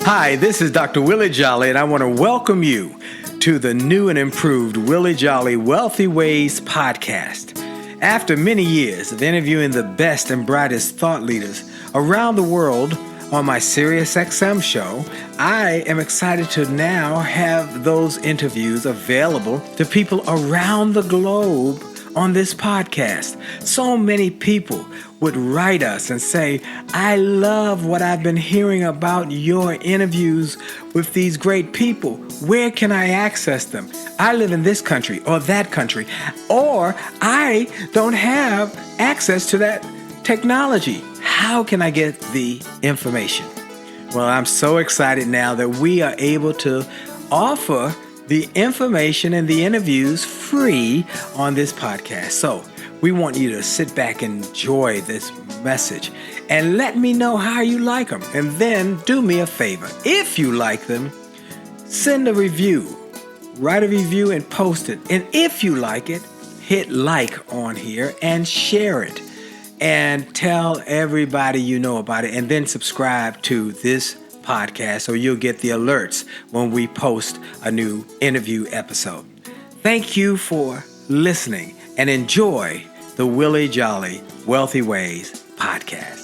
Hi, this is Dr. Willie Jolley, and I want to welcome you to the new and improved Willie Jolley Wealthy Ways podcast. After many years of interviewing the best and brightest thought leaders around the world on my SiriusXM show, I am excited to now have those interviews available to people around the globe on this podcast. So many people would write us and say, I love what I've been hearing about your interviews with these great people. Where can I access them? I live in this country or that country, or I don't have access to that technology. How can I get the information? Well, I'm so excited now that we are able to offer the information and the interviews free on this podcast. So we want you to sit back and enjoy this message and let me know how you like them. And then do me a favor. If you like them, send a review, write a review and post it. And if you like it, hit like on here and share it and tell everybody you know about it, and then subscribe to this podcast so you'll get the alerts when we post a new interview episode. Thank you for listening and enjoy the Willie Jolley Wealthy Ways podcast.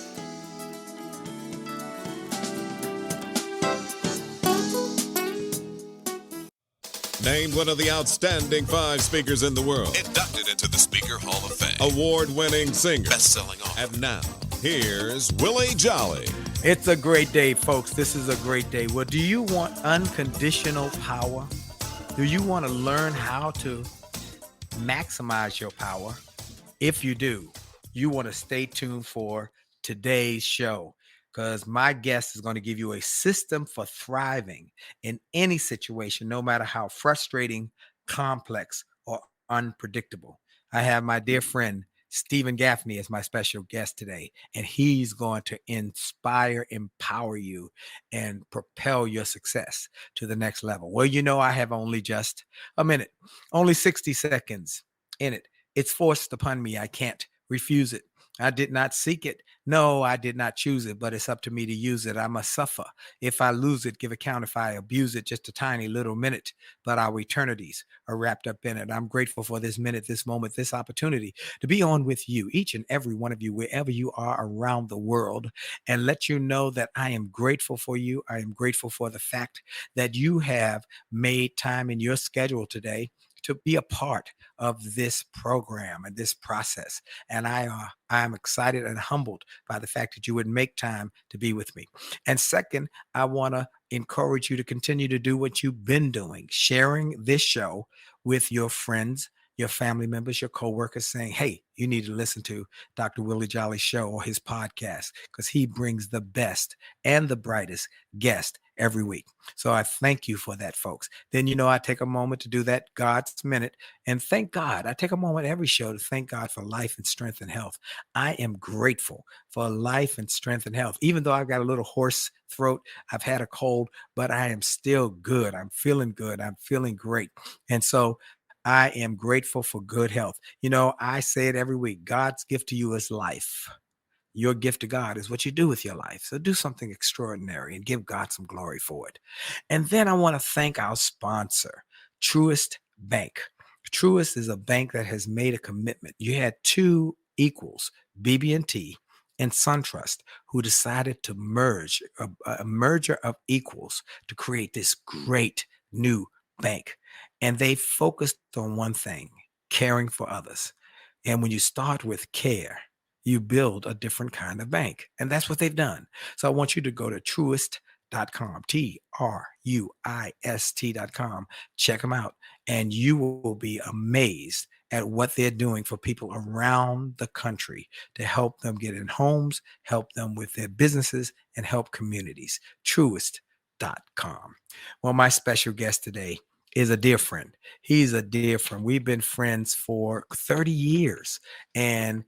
Named one of the outstanding 5 speakers in the world. Inducted into the Speaker Hall of Fame. Award-winning singer. Best-selling author. And now, here's Willie Jolley. It's a great day, folks. This is a great day. Well, do you want unconditional power? Do you want to learn how to maximize your power? If you do, you want to stay tuned for today's show, because my guest is going to give you a system for thriving in any situation, no matter how frustrating, complex, or unpredictable. I have my dear friend, Steven Gaffney, as my special guest today, and he's going to inspire, empower you, and propel your success to the next level. Well, you know, I have only just a minute, only 60 seconds in it. It's forced upon me. I can't refuse it. I did not seek it. No, I did not choose it, but it's up to me to use it. I must suffer. If I lose it, give account. If I abuse it, just a tiny little minute, but our eternities are wrapped up in it. I'm grateful for this minute, this moment, this opportunity to be on with you, each and every one of you, wherever you are around the world, and let you know that I am grateful for you. I am grateful for the fact that you have made time in your schedule today to be a part of this program and this process. And I am excited and humbled by the fact that you would make time to be with me. And second, I want to encourage you to continue to do what you've been doing, sharing this show with your friends, your family members, your coworkers, saying, hey, you need to listen to Dr. Willie Jolley's show or his podcast, because he brings the best and the brightest guest every week. So I thank you for that, folks. Then, you know, I take a moment to do that God's minute and thank God. I take a moment every show to thank God for life and strength and health. I am grateful for life and strength and health. Even though I've got a little hoarse throat, I've had a cold, but I am still good. I'm feeling good. I'm feeling great. And so I am grateful for good health. You know, I say it every week. God's gift to you is life. Your gift to God is what you do with your life. So do something extraordinary and give God some glory for it. And then I want to thank our sponsor, Truist Bank. Truist is a bank that has made a commitment. You had 2 equals, BB&T and SunTrust, who decided to merge, a merger of equals, to create this great new bank. And they focused on one thing, caring for others. And when you start with care, you build a different kind of bank. And that's what they've done. So I want you to go to truist.com, TRUIST.com. Check them out. And you will be amazed at what they're doing for people around the country to help them get in homes, help them with their businesses, and help communities. Truist.com. Well, my special guest today is a dear friend. He's a dear friend. We've been friends for 30 years. And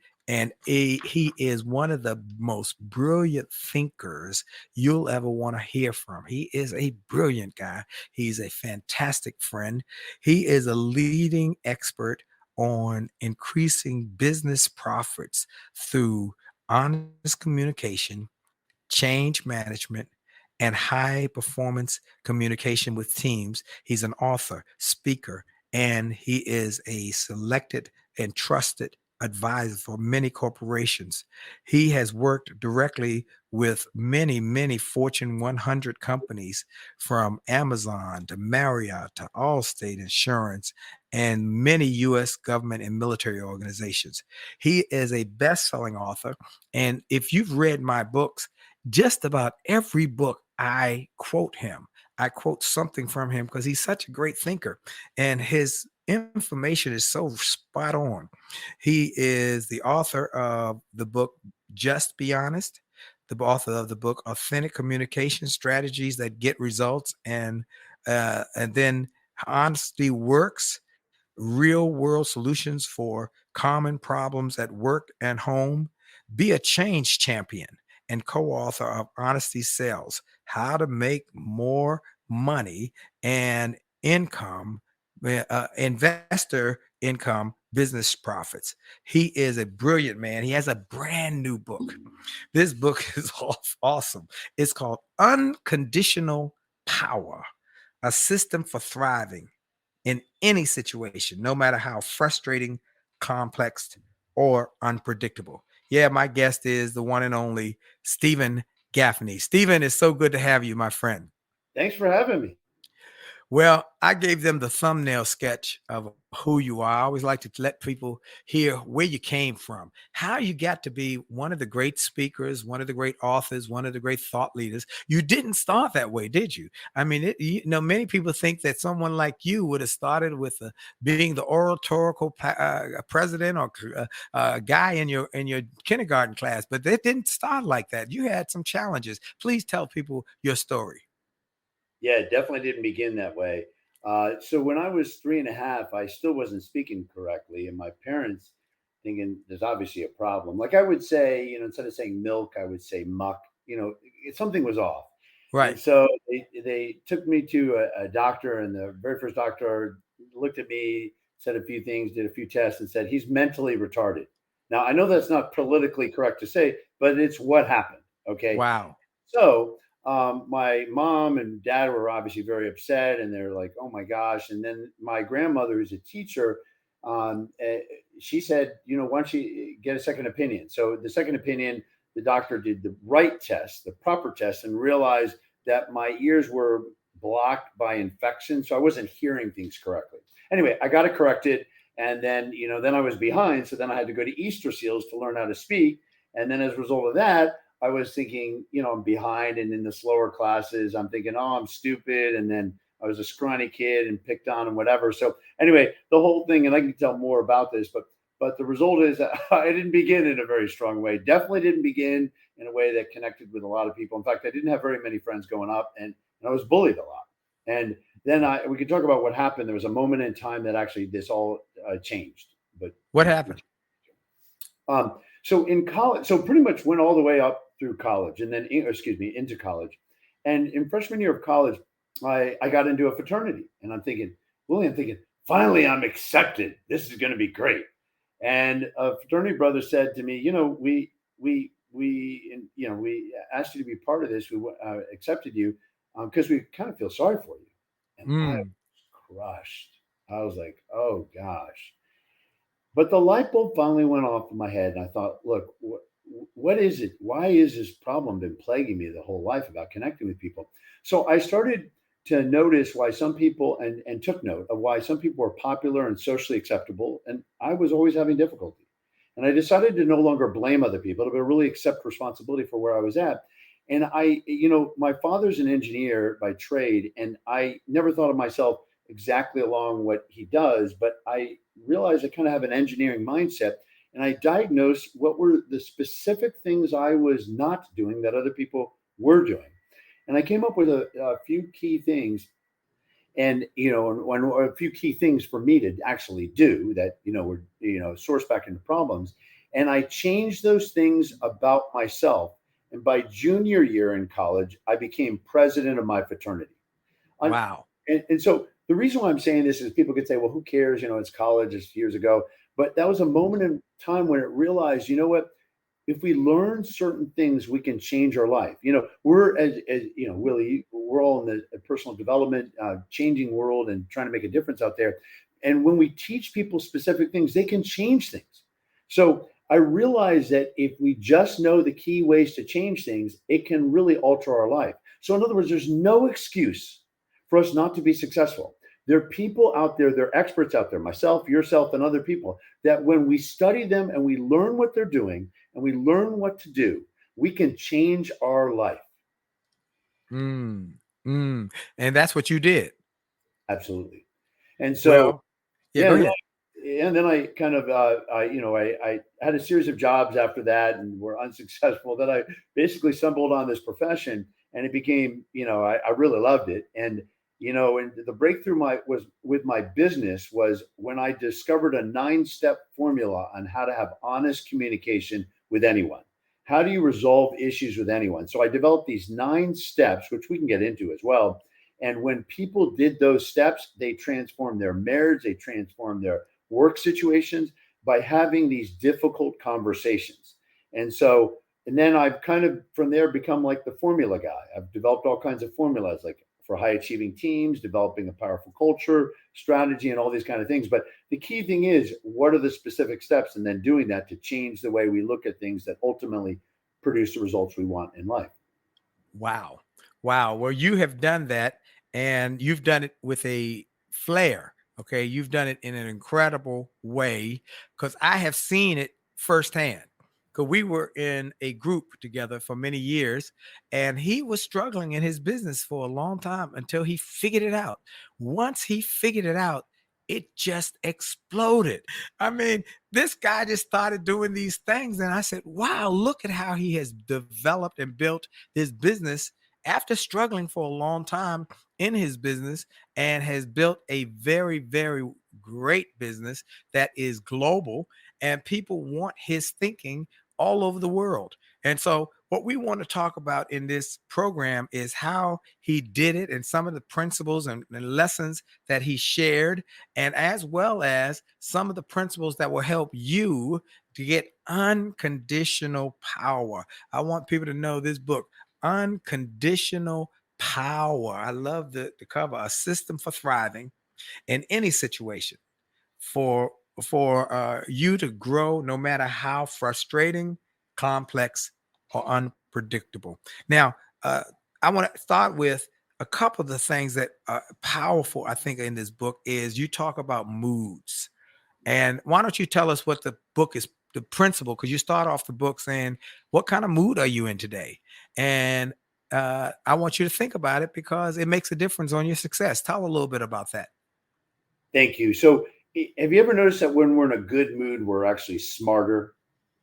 he is one of the most brilliant thinkers you'll ever want to hear from. He is a brilliant guy. He's a fantastic friend. He is a leading expert on increasing business profits through honest communication, change management, and high performance communication with teams. He's an author, speaker, and he is a selected and trusted advisor for many corporations. He has worked directly with many, many Fortune 100 companies, from Amazon to Marriott to Allstate Insurance and many U.S. government and military organizations. He is a best selling author. And if you've read my books, just about every book I quote him. I quote something from him because he's such a great thinker and his information is so spot on. He is the author of the book Just Be Honest, the author of the book Authentic Communication Strategies That Get Results, and then Honesty Works, Real World Solutions for Common Problems at Work and Home. Be a Change Champion, and co-author of Honesty Sells, How to Make More Money and Income, Investor Income Business Profits. He is a brilliant man. He has a brand new book. This book is awesome. It's called Unconditional Power, a system for thriving in any situation, no matter how frustrating, complex, or unpredictable. Yeah, my guest is the one and only Steven Gaffney. Steven, it's so good to have you, my friend. Thanks for having me. Well, I gave them the thumbnail sketch of who you are. I always like to let people hear where you came from, how you got to be one of the great speakers, one of the great authors, one of the great thought leaders. You didn't start that way, did you? I mean, many people think that someone like you would have started with being the oratorical president or guy in your kindergarten class, but it didn't start like that. You had some challenges. Please tell people your story. Yeah, it definitely didn't begin that way. So when I was 3.5, I still wasn't speaking correctly, and my parents thinking there's obviously a problem. Like I would say, instead of saying milk, I would say muck. Something was off. And Right. so they took me to a doctor, and the very first doctor looked at me, said a few things, did a few tests, and said he's mentally retarded. Now I know that's not politically correct to say, but it's what happened. Okay, Wow. so my mom and dad were obviously very upset, and they're like, "Oh my gosh!" And then my grandmother, who's a teacher, she said, "Why don't you get a second opinion?" So the second opinion, the doctor did the right test, the proper test, and realized that my ears were blocked by infection, so I wasn't hearing things correctly. Anyway, I got it corrected, and then I was behind, so then I had to go to Easter Seals to learn how to speak, and then as a result of that, I was thinking, I'm behind, and in the slower classes, I'm thinking, oh, I'm stupid. And then I was a scrawny kid and picked on and whatever. So anyway, the whole thing, and I can tell more about this, but the result is that I didn't begin in a very strong way. Definitely didn't begin in a way that connected with a lot of people. In fact, I didn't have very many friends growing up, and I was bullied a lot. And then we could talk about what happened. There was a moment in time that actually this all changed. But What happened? So in college, so pretty much went all the way up through college, and then into college. And in freshman year of college, I got into a fraternity, and I'm thinking, finally I'm accepted. This is going to be great. And a fraternity brother said to me, we asked you to be part of this. We accepted you because we kind of feel sorry for you. And I was crushed. I was like, oh gosh. But the light bulb finally went off in my head, and I thought, look, what is it? Why is this problem been plaguing me the whole life about connecting with people? So I started to notice why some people, and took note of why some people were popular and socially acceptable, and I was always having difficulty. And I decided to no longer blame other people, but really accept responsibility for where I was at. And my father's an engineer by trade, and I never thought of myself exactly along what he does, but I realized I kind of have an engineering mindset, and I diagnosed what were the specific things I was not doing that other people were doing. And I came up with a few key things, and a few key things for me to actually do that were source back into problems. And I changed those things about myself. And by junior year in college, I became president of my fraternity. Wow. And so the reason why I'm saying this is people could say, well, who cares? It's college, it's years ago. But that was a moment in time when it realized, you know what? if we learn certain things, we can change our life. We're as Willie, we're all in the personal development, changing world and trying to make a difference out there. And when we teach people specific things, they can change things. So I realize that if we just know the key ways to change things, it can really alter our life. So in other words, there's no excuse for us not to be successful. There are people out there, there are experts out there, myself, yourself, and other people, that when we study them and we learn what they're doing and we learn what to do, we can change our life. And that's what you did. Absolutely. And so, go ahead. And then I kind of, I had a series of jobs after that and were unsuccessful. Then I basically stumbled on this profession, and it became, I really loved it. And and the breakthrough was with my business was when I discovered a 9-step formula on how to have honest communication with anyone. How do you resolve issues with anyone? So I developed these 9 steps, which we can get into as well. And when people did those steps, they transformed their marriage, they transformed their work situations by having these difficult conversations. And then I've kind of from there become like the formula guy. I've developed all kinds of formulas, like for high achieving teams, developing a powerful culture, strategy, and all these kind of things. But the key thing is, what are the specific steps? And then doing that to change the way we look at things that ultimately produce the results we want in life. Wow. Well, you have done that, and you've done it with a flair. Okay. You've done it in an incredible way, because I have seen it firsthand. Because we were in a group together for many years, and he was struggling in his business for a long time until he figured it out. Once he figured it out, it just exploded. I mean, this guy just started doing these things, and I said, wow, look at how he has developed and built his business after struggling for a long time in his business, and has built a very, very great business that is global, and people want his thinking all over the world. And so what we want to talk about in this program is how he did it, and some of the principles and lessons that he shared, and as well as some of the principles that will help you to get unconditional power. I want people to know this book, Unconditional Power. I love the cover, A System for Thriving in Any Situation, for you to grow no matter how frustrating, complex, or unpredictable. Now, I want to start with a couple of the things that are powerful, I think, in this book. Is you talk about moods. And why don't you tell us what the book is, the principle, because you start off the book saying, what kind of mood are you in today? And I want you to think about it, because it makes a difference on your success. Tell a little bit about that. Thank you. So have you ever noticed that when we're in a good mood, we're actually smarter?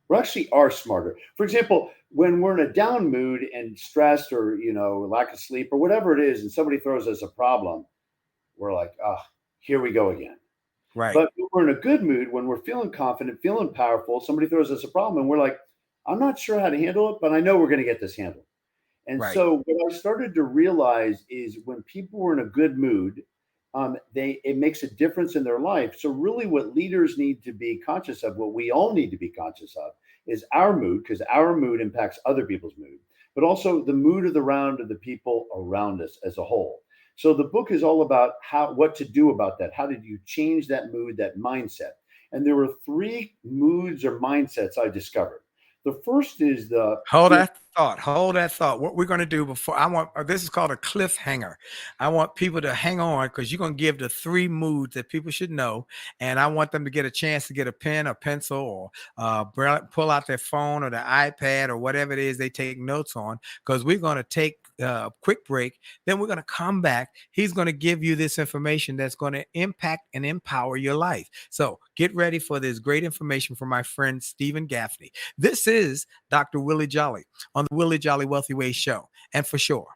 We actually are smarter. For example, when we're in a down mood and stressed, or, lack of sleep or whatever it is, and somebody throws us a problem, we're like, oh, here we go again. Right. But when we're in a good mood, when we're feeling confident, feeling powerful, somebody throws us a problem and we're like, I'm not sure how to handle it, but I know we're going to get this handled. And so what I started to realize is when people were in a good mood, it makes a difference in their life. So really what leaders need to be conscious of, what we all need to be conscious of, is our mood, because our mood impacts other people's mood, but also the mood of the people around us as a whole. So the book is all about what to do about that. How did you change that mood, that mindset? And there were 3 moods or mindsets I discovered. The first is Hold that thought. What we're going to do this is called a cliffhanger. I want people to hang on, because you're going to give the 3 moods that people should know. And I want them to get a chance to get a pen or pencil, or pull out their phone or their iPad or whatever it is they take notes on, because we're going to take a quick break. Then we're going to come back. He's going to give you this information that's going to impact and empower your life. So get ready for this great information from my friend, Steven Gaffney. This is Dr. Willie Jolley on the Willie Jolley Wealthy Ways show. And for sure,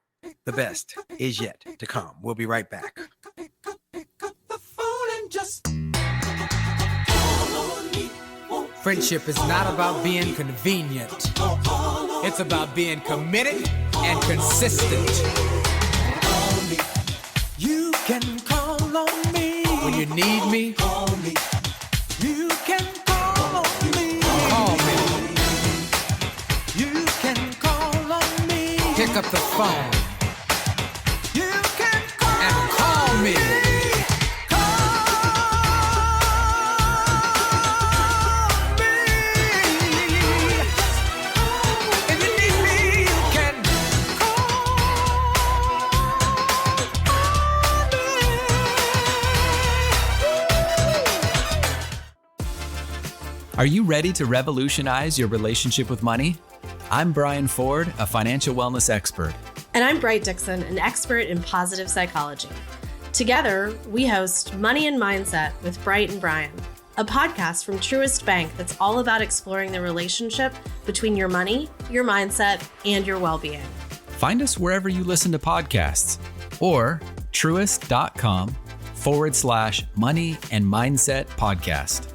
the best is yet to come. We'll be right back. Friendship is not about being convenient. It's about being committed and consistent. You can call on me when you need me. You can call on me. Call me. pick up the phone and call me. If you need me, you can Are you ready to revolutionize your relationship with money? I'm Brian Ford, a financial wellness expert. And I'm Bright Dixon, an expert in positive psychology. Together, we host Money and Mindset with Bright and Brian, a podcast from Truist Bank that's all about exploring the relationship between your money, your mindset, and your well-being. Find us wherever you listen to podcasts or truist.com/money and mindset podcast.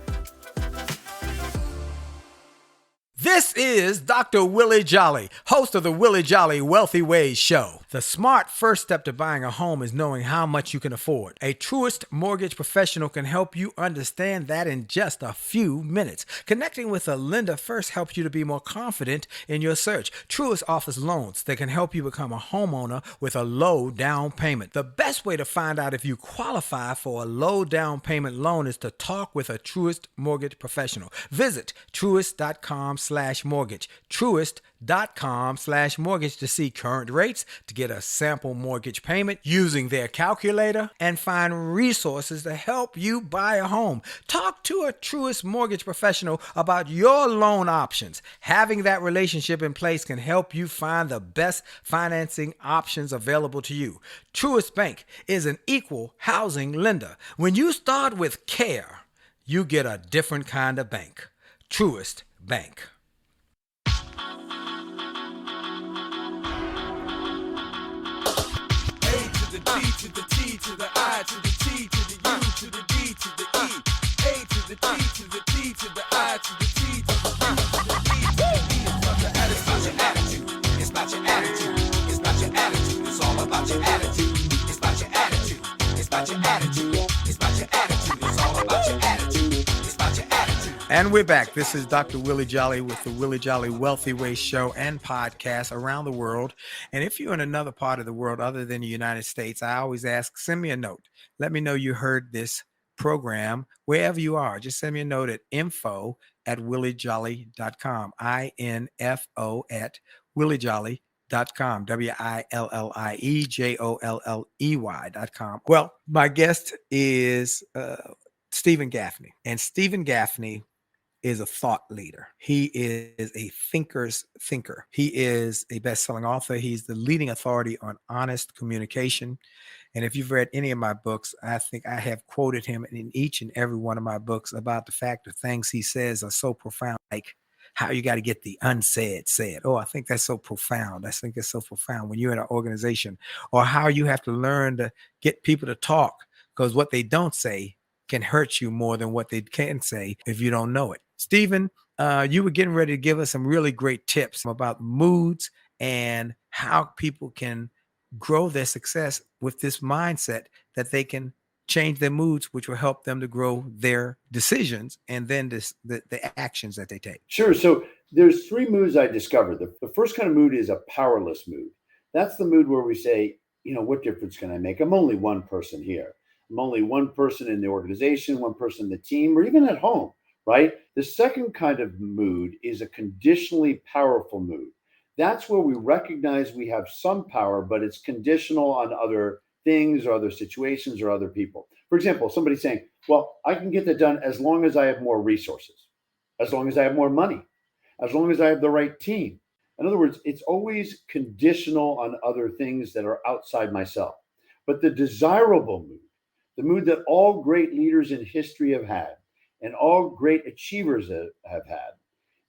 This is Dr. Willie Jolley, host of the Willie Jolley Wealthy Ways Show. The smart first step to buying a home is knowing how much you can afford. A Truist mortgage professional can help you understand that in just a few minutes. Connecting with a lender first helps you to be more confident in your search. Truist offers loans that can help you become a homeowner with a low down payment. The best way to find out if you qualify for a low down payment loan is to talk with a Truist mortgage professional. Visit truist.com/mortgage. Truist.com/mortgage to see current rates, to get a sample mortgage payment using their calculator, and find resources to help you buy a home. Talk to a Truist mortgage professional about your loan options. Having that relationship in place can help you find the best financing options available to you. Truist Bank is an equal housing lender. When you start with care, you get a different kind of bank. Truist Bank. To the T to the I to the T to the U to the D to the E. A to the T to the T to the I to the T to the U to the D to the E. It's about your attitude. It's about your attitude. It's about your attitude. It's all about your attitude. It's about your attitude. It's about your attitude. It's about your attitude. It's all about your attitude. It's about your attitude. And we're back. This is Dr. Willie Jolley with the Willie Jolley Wealthy Ways Show and podcast around the world. And if you're in another part of the world other than the United States, I always ask, send me a note. Let me know you heard this program wherever you are. Just send me a note at info@williejolly.com. info@williejolly.com. WILLIEJOLLEY.com. Well, my guest is Steven Gaffney. And Steven Gaffney is a thought leader. He is a thinker's thinker. He is a best-selling author. He's the leading authority on honest communication. And if you've read any of my books, I think I have quoted him in each and every one of my books about the fact that things he says are so profound, like how you got to get the unsaid said. Oh, I think that's so profound. I think it's so profound when you're in an organization, or how you have to learn to get people to talk, because what they don't say can hurt you more than what they can say if you don't know it. Steven, you were getting ready to give us some really great tips about moods and how people can grow their success with this mindset that they can change their moods, which will help them to grow their decisions and then the actions that they take. Sure. So there's three moods I discovered. The first kind of mood is a powerless mood. That's the mood where we say, what difference can I make? I'm only one person here. I'm only one person in the organization, one person in the team, or even at home, right? The second kind of mood is a conditionally powerful mood. That's where we recognize we have some power, but it's conditional on other things or other situations or other people. For example, somebody saying, well, I can get that done as long as I have more resources, as long as I have more money, as long as I have the right team. In other words, it's always conditional on other things that are outside myself. But the desirable mood, the mood that all great leaders in history have had and all great achievers have had,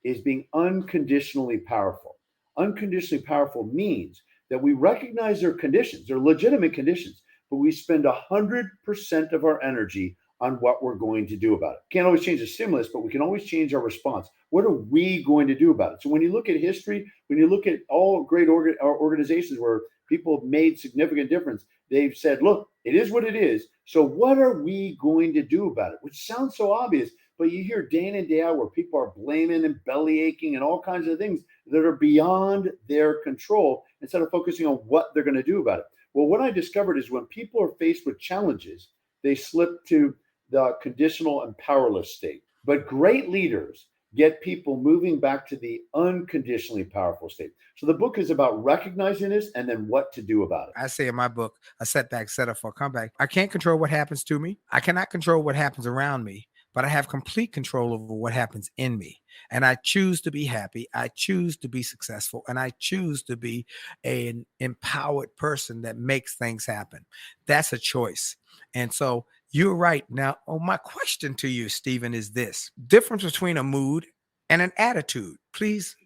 is being unconditionally powerful. Unconditionally powerful means that we recognize their conditions, their legitimate conditions, but we spend 100% of our energy on what we're going to do about it. Can't always change the stimulus, but we can always change our response. What are we going to do about it? So when you look at history, when you look at all great organizations where people have made significant difference, they've said, look, it is what it is. So what are we going to do about it? Which sounds so obvious, but you hear day in and day out where people are blaming and belly aching and all kinds of things that are beyond their control instead of focusing on what they're going to do about it. Well, what I discovered is when people are faced with challenges, they slip to the conditional and powerless state. But great leaders get people moving back to the unconditionally powerful state. So the book is about recognizing this and then what to do about it. I say in my book, a setback set up for a comeback. I can't control what happens to me. I cannot control what happens around me, but I have complete control over what happens in me. And I choose to be happy. I choose to be successful. And I choose to be an empowered person that makes things happen. That's a choice. And so you're right. Now, my question to you, Stephen, is this: difference between a mood and an attitude. Please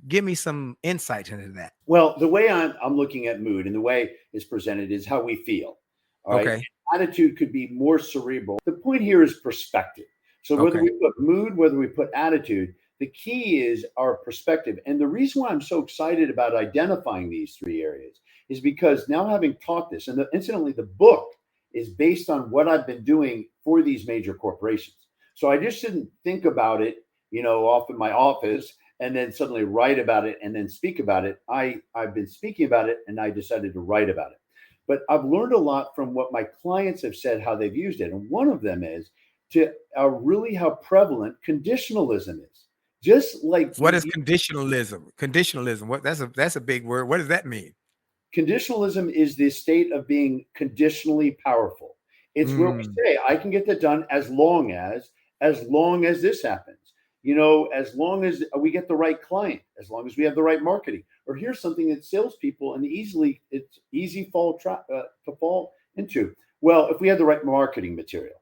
give me some insight into that. Well, the way I'm looking at mood and the way it's presented is how we feel. All right. Okay. Attitude could be more cerebral. The point here is perspective. So whether Okay. we put mood, whether we put attitude, the key is our perspective. And the reason why I'm so excited about identifying these three areas is because now, having taught this, and incidentally, the book is based on what I've been doing for these major corporations. So I just didn't think about it, off in my office and then suddenly write about it and then speak about it. I've been speaking about it and I decided to write about it. But I've learned a lot from what my clients have said, how they've used it. And one of them is to really how prevalent conditionalism is. Just like What is conditionalism? Conditionalism. What that's a big word. What does that mean? Conditionalism is the state of being conditionally powerful. It's where we say, I can get that done as long as this happens. As long as we get the right client, as long as we have the right marketing. Or here's something that salespeople and it's easy to fall into. Well, if we had the right marketing material,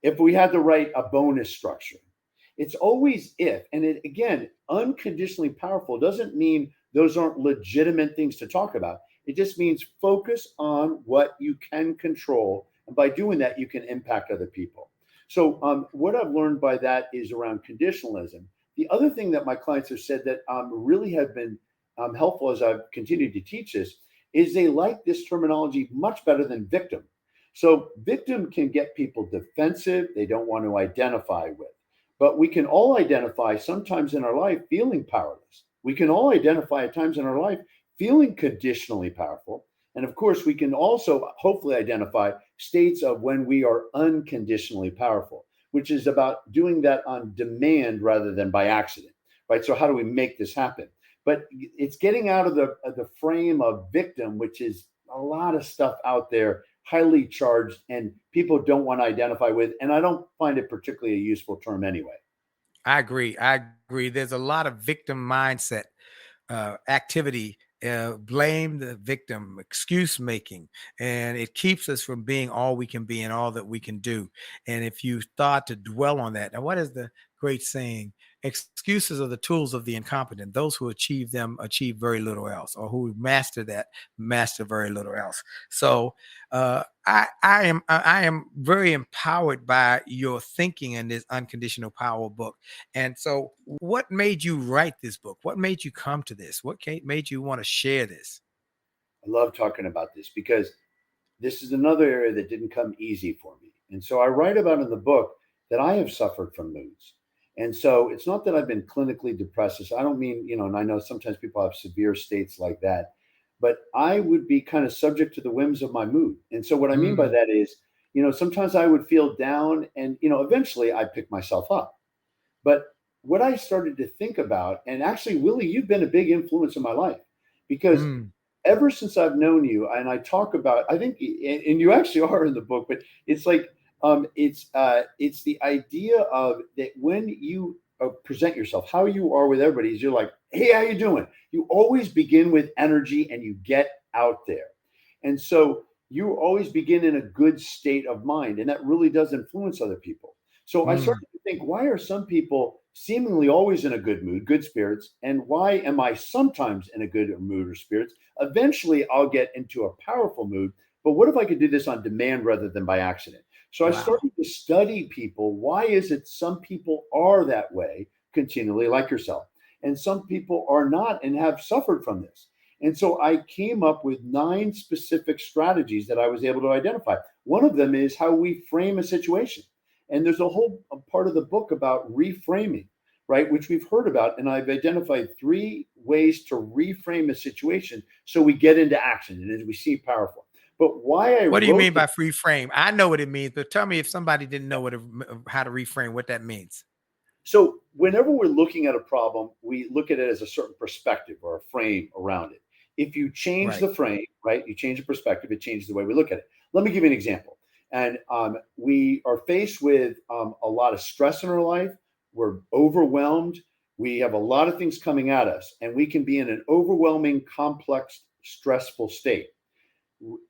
if we had the right bonus structure, it's always if. And it, again, unconditionally powerful doesn't mean those aren't legitimate things to talk about. It just means focus on what you can control. And by doing that, you can impact other people. So what I've learned by that is around conditionalism. The other thing that my clients have said that really have been helpful as I've continued to teach this is they like this terminology much better than victim. So victim can get people defensive. They don't want to identify with. But we can all identify sometimes in our life feeling powerless. We can all identify at times in our life feeling conditionally powerful. And of course, we can also hopefully identify states of when we are unconditionally powerful, which is about doing that on demand rather than by accident, right? So how do we make this happen? But it's getting out of the frame of victim, which is a lot of stuff out there, highly charged, and people don't want to identify with. And I don't find it particularly a useful term anyway. I agree. There's a lot of victim mindset activity. Blame the victim, excuse making, and it keeps us from being all we can be and all that we can do. And if you start to dwell on that, now what is the great saying? Excuses are the tools of the incompetent. Those who achieve them achieve very little else, or who master that master very little else. So I am very empowered by your thinking in this Unconditional Power book. And so, what made you write this book? What made you come to this? What made you want to share this? I love talking about this because this is another area that didn't come easy for me. And so I write about in the book that I have suffered from moods. And so it's not that I've been clinically depressed. I don't mean, and I know sometimes people have severe states like that, but I would be kind of subject to the whims of my mood. And so what I mean by that is, sometimes I would feel down and, eventually I pick myself up. But what I started to think about, and actually, Willie, you've been a big influence in my life because ever since I've known you, and I talk about, I think, and you actually are in the book, but it's like, it's the idea of that when you present yourself, how you are with everybody is you're like, hey, how you doing? You always begin with energy and you get out there. And so you always begin in a good state of mind. And that really does influence other people. So I started to think, why are some people seemingly always in a good mood, good spirits? And why am I sometimes in a good mood or spirits? Eventually, I'll get into a powerful mood. But what if I could do this on demand rather than by accident? So I started to study people. Why is it some people are that way continually, like yourself, and some people are not and have suffered from this? And so I came up with 9 specific strategies that I was able to identify. One of them is how we frame a situation. And there's a part of the book about reframing, right? Which we've heard about. And I've identified 3 ways to reframe a situation so we get into action and as we see powerful. But why I What do you wrote mean this, by free frame? I know what it means, but tell me if somebody didn't know how to reframe, what that means. so whenever we're looking at a problem, we look at it as a certain perspective or a frame around it. If you change Right. the frame, right, you change the perspective, it changes the way we look at it. Let me give you an example. And we are faced with a lot of stress in our life. We're overwhelmed. We have a lot of things coming at us, and we can be in an overwhelming, complex, stressful state.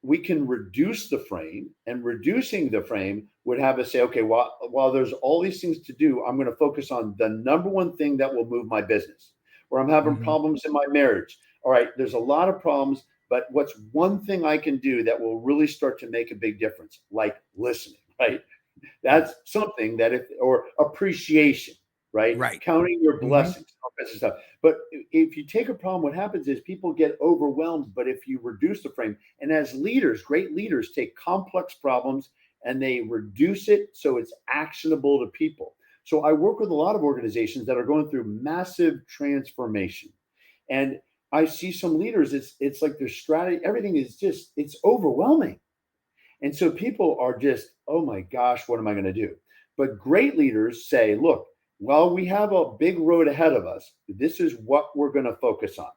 We can reduce the frame, and reducing the frame would have us say, okay, while there's all these things to do, I'm going to focus on the number one thing that will move my business. Or I'm having problems in my marriage. All right, there's a lot of problems, but what's one thing I can do that will really start to make a big difference? Like listening, right? That's something that or appreciation, right? Right. Counting your blessings, all kinds of stuff. But if you take a problem, what happens is people get overwhelmed. But if you reduce the frame, and as leaders, great leaders take complex problems and they reduce it so it's actionable to people. So I work with a lot of organizations that are going through massive transformation. And I see some leaders, it's like their strategy, everything is just, it's overwhelming. And so people are just, oh my gosh, what am I going to do? But great leaders say, look, while we have a big road ahead of us, this is what we're going to focus on.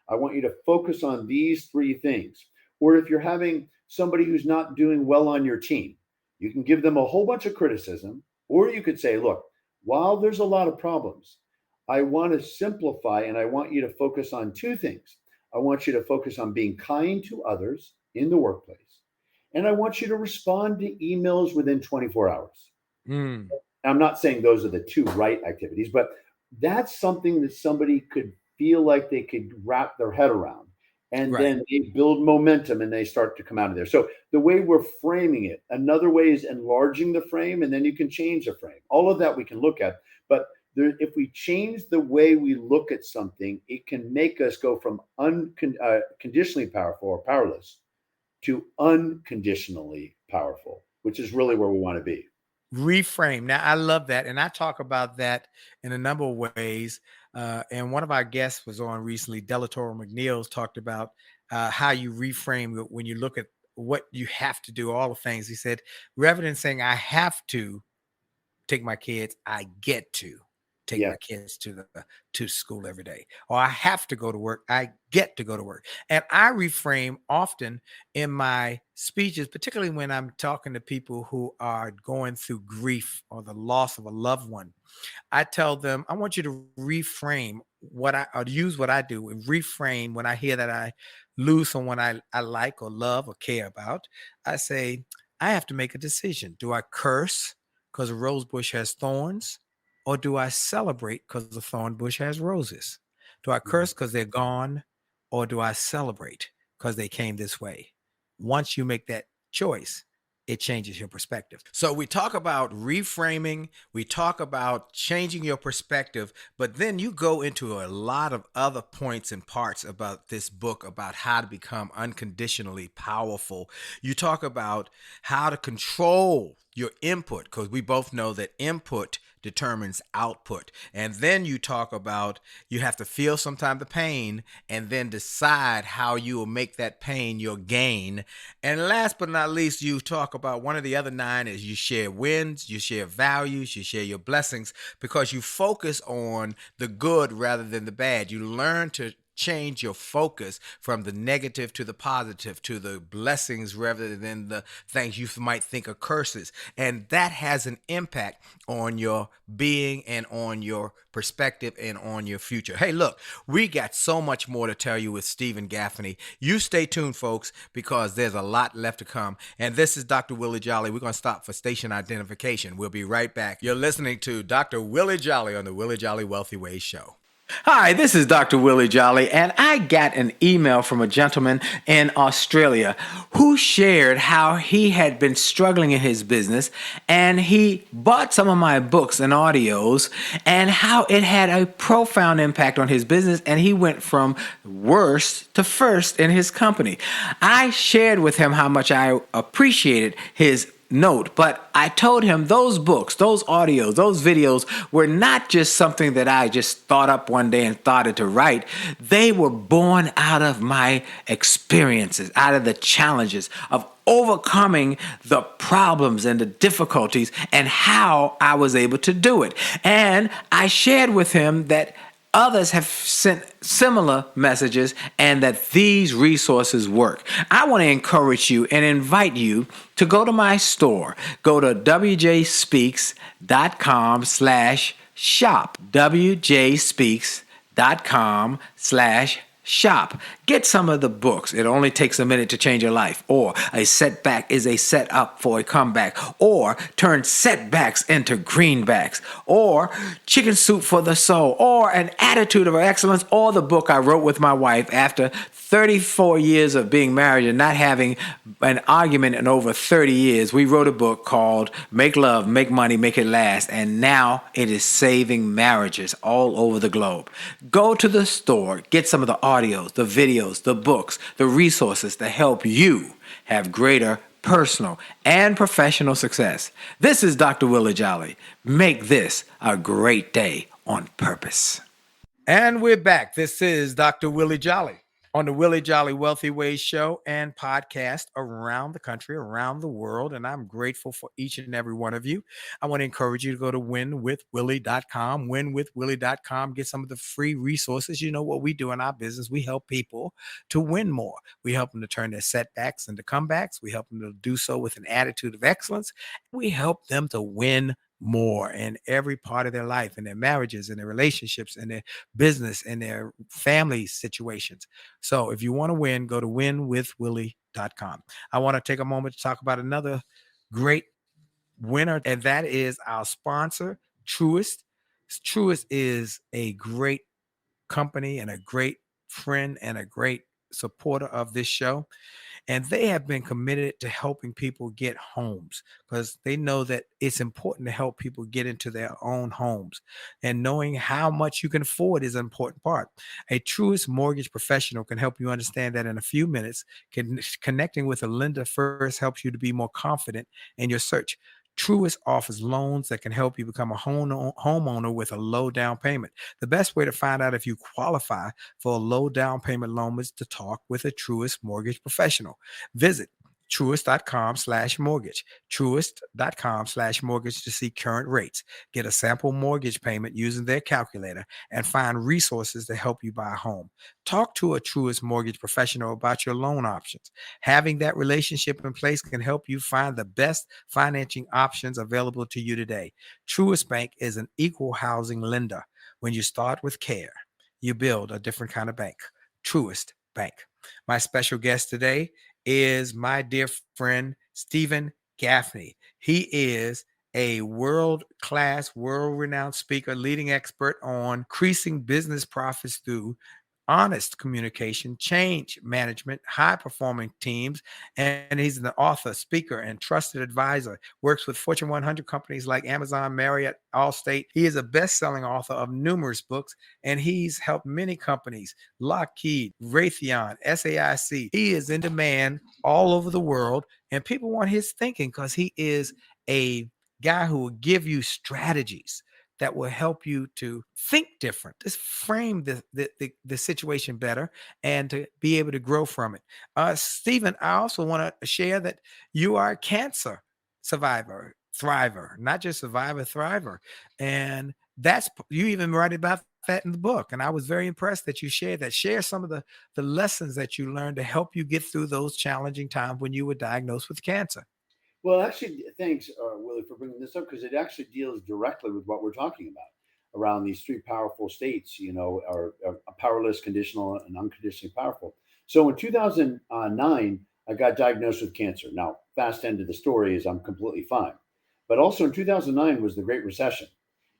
I want you to focus on these 3 things. Or if you're having somebody who's not doing well on your team, you can give them a whole bunch of criticism, or you could say, look, while there's a lot of problems, I want to simplify and I want you to focus on 2 things. I want you to focus on being kind to others in the workplace. And I want you to respond to emails within 24 hours. I'm not saying those are the 2 right activities, but that's something that somebody could feel like they could wrap their head around. And Right. then they build momentum and they start to come out of there. So the way we're framing it, another way is enlarging the frame, and then you can change the frame. All of that we can look at. But if we change the way we look at something, it can make us go from conditionally powerful or powerless to unconditionally powerful, which is really where we want to be. Reframe. Now, I love that. And I talk about that in a number of ways. And one of our guests was on recently, Delatoro McNeil's talked about how you reframe when you look at what you have to do, all the things. He said, rather than saying, I have to take my kids, I get to take my kids to school every day, or I have to go to work, I get to go to work. And I reframe often in my speeches, particularly when I'm talking to people who are going through grief or the loss of a loved one. I tell them, I want you to reframe or use what I do and reframe when I hear that I lose someone I like or love or care about. I say, I have to make a decision. Do I curse because a rose bush has thorns? Or do I celebrate because the thorn bush has roses? Do I curse because they're gone? Or do I celebrate because they came this way? Once you make that choice, it changes your perspective. So we talk about reframing, we talk about changing your perspective, but then you go into a lot of other points and parts about this book about how to become unconditionally powerful. You talk about how to control your input, because we both know that input determines output. And then you talk about you have to feel sometime the pain and then decide how you will make that pain your gain. And last but not least, you talk about one of the other 9 is you share wins, you share values, you share your blessings, because you focus on the good rather than the bad. You learn to change your focus from the negative to the positive, to the blessings rather than the things you might think are curses. And that has an impact on your being and on your perspective and on your future. Hey, look, we got so much more to tell you with Steven Gaffney. You stay tuned, folks, because there's a lot left to come. And this is Dr. Willie Jolley. We're going to stop for station identification. We'll be right back. You're listening to Dr. Willie Jolley on the Willie Jolley Wealthy Ways Show. Hi, this is Dr. Willie Jolley, and I got an email from a gentleman in Australia who shared how he had been struggling in his business, and he bought some of my books and audios, and how it had a profound impact on his business, and he went from worst to first in his company. I shared with him how much I appreciated his note, but I told him those books, those audios, those videos were not just something that I just thought up one day and started to write. They were born out of my experiences, out of the challenges of overcoming the problems and the difficulties and how I was able to do it. And I shared with him that others have sent similar messages and that these resources work. I want to encourage you and invite you to go to my store. Go to wjspeaks.com/shop. wjspeaks.com/shop. Get some of the books. It only takes a minute to change your life. Or a setback is a setup for a comeback. Or turn setbacks into greenbacks. Or chicken soup for the soul. Or an attitude of excellence. Or the book I wrote with my wife after 34 years of being married and not having an argument in over 30 years. We wrote a book called Make Love, Make Money, Make It Last. And now it is saving marriages all over the globe. Go to the store, get some of the audios, the videos, the books, the resources to help you have greater personal and professional success. This is Dr. Willie Jolley. Make this a great day on purpose. And we're back. This is Dr. Willie Jolley on the Willie Jolley Wealthy Ways show and podcast around the country, around the world. And I'm grateful for each and every one of you. I want to encourage you to go to winwithwillie.com, winwithwillie.com, get some of the free resources. You know what we do in our business. We help people to win more. We help them to turn their setbacks into comebacks. We help them to do so with an attitude of excellence. We help them to win more in every part of their life, in their marriages, in their relationships, in their business, in their family situations. So if you want to win, go to winwithwillie.com. I want to take a moment to talk about another great winner, and that is our sponsor, Truist. Truist is a great company and a great friend and a great supporter of this show. And they have been committed to helping people get homes because they know that it's important to help people get into their own homes. And knowing how much you can afford is an important part. A Truist mortgage professional can help you understand that in a few minutes. Connecting with a lender first helps you to be more confident in your search. Truist offers loans that can help you become a homeowner with a low down payment. The best way to find out if you qualify for a low down payment loan is to talk with a Truist mortgage professional. Visit Truist.com/mortgage. Truist.com/mortgage to see current rates. Get a sample mortgage payment using their calculator and find resources to help you buy a home. Talk to a Truist mortgage professional about your loan options. Having that relationship in place can help you find the best financing options available to you today. Truist Bank is an equal housing lender. When you start with care, you build a different kind of bank. Truist Bank. My special guest today is my dear friend, Steven Gaffney. He is a world-class, world-renowned speaker, leading expert on increasing business profits through honest communication, change management, high-performing teams, and he's an author, speaker, and trusted advisor. Works with Fortune 100 companies like Amazon, Marriott, Allstate. He is a best-selling author of numerous books, and he's helped many companies, Lockheed, Raytheon, SAIC. He is in demand all over the world, and people want his thinking because he is a guy who will give you strategies that will help you to think different, just frame the situation better and to be able to grow from it. Steven, I also want to share that you are a cancer survivor, thriver, not just survivor, thriver. And that's, you even write about that in the book. And I was very impressed that you shared that. Share some of the lessons that you learned to help you get through those challenging times when you were diagnosed with cancer. Well, actually, thanks, Willie, for bringing this up because it actually deals directly with what we're talking about around these three powerful states, are powerless, conditional, and unconditionally powerful. So in 2009, I got diagnosed with cancer. Now, fast end of the story is I'm completely fine. But also in 2009 was the Great Recession.